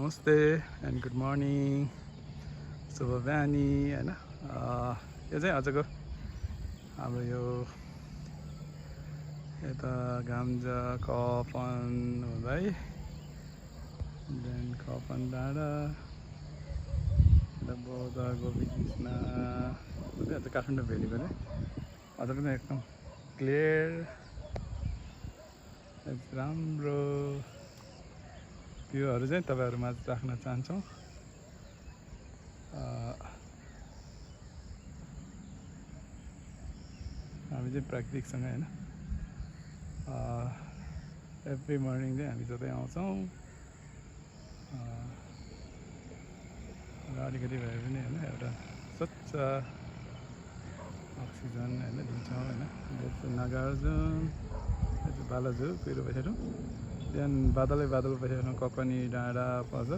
नमस्ते and good morning शुभ बिहानी हैन यो चाहिँ आजको हाम्रो यो यता गाम्जा कफन हुँदै देन कफन डाँडा यता बौद्ध गोपी कृष्ण आज काठमाडौँ भेलीको चाहिँ आजको चाहिँ एकदम क्लियर राम्रो भ्यूहरू चाहिँ तपाईहरुमा राख्न चाहन्छौँ। हामी चाहिँ प्राकृतिकसँग हैन एभ्री मर्निङ चाहिँ हामी जतै आउँछौँ र अलिकति भए पनि हैन एउटा स्वच्छ अक्सिजन हैन दिन्छौँ हैन। नागार्जुन बालाजु पिरो पछाडि त्यहाँ बादलै बादल पछाडि ककनी डाँडा पर्छ।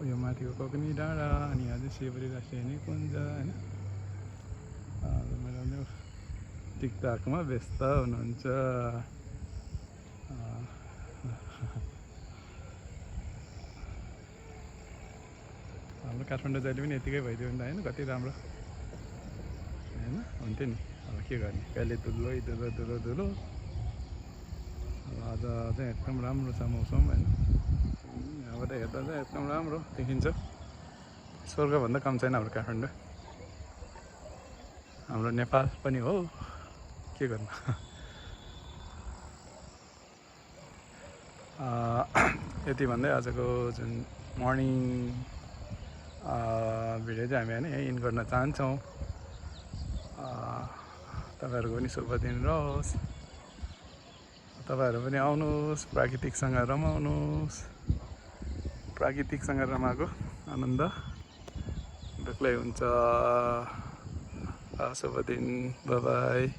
यो माथिको ककनी डाँडा अनि यहाँ चाहिँ शिवरी राष्ट्रिय निकुञ्ज हैन। मेरो टिकटकमा व्यस्त हुनुहुन्छ। हाम्रो काठमाडौँ जहिले पनि यतिकै भइदियो नि त हैन, कति राम्रो हैन हुन्थ्यो नि। अब के गर्ने, कहिले धुलो धुलो धुलो धुलो। आज चाहिँ एकदम राम्रो छ मौसम हैन। यहाँबाट हेर्दा चाहिँ एकदम राम्रो देखिन्छ। स्वर्गभन्दा कम छैन हाम्रो काठमाडौँ, हाम्रो नेपाल पनि हो, के गर्नु। यति भन्दै आजको जुन मर्निङ भिडियो चाहिँ हामी हैन यही इन गर्न चाहन्छौँ। तपाईहरुको पनि शुभ दिन रहोस्। तपाईहरु पनि आउनुहोस्, प्राकृतिकसँग रमाउनुहोस्। प्राकृतिकसँग रमाएको आनन्द बेग्लै हुन्छ। शुभ दिन, बाइ बाइ।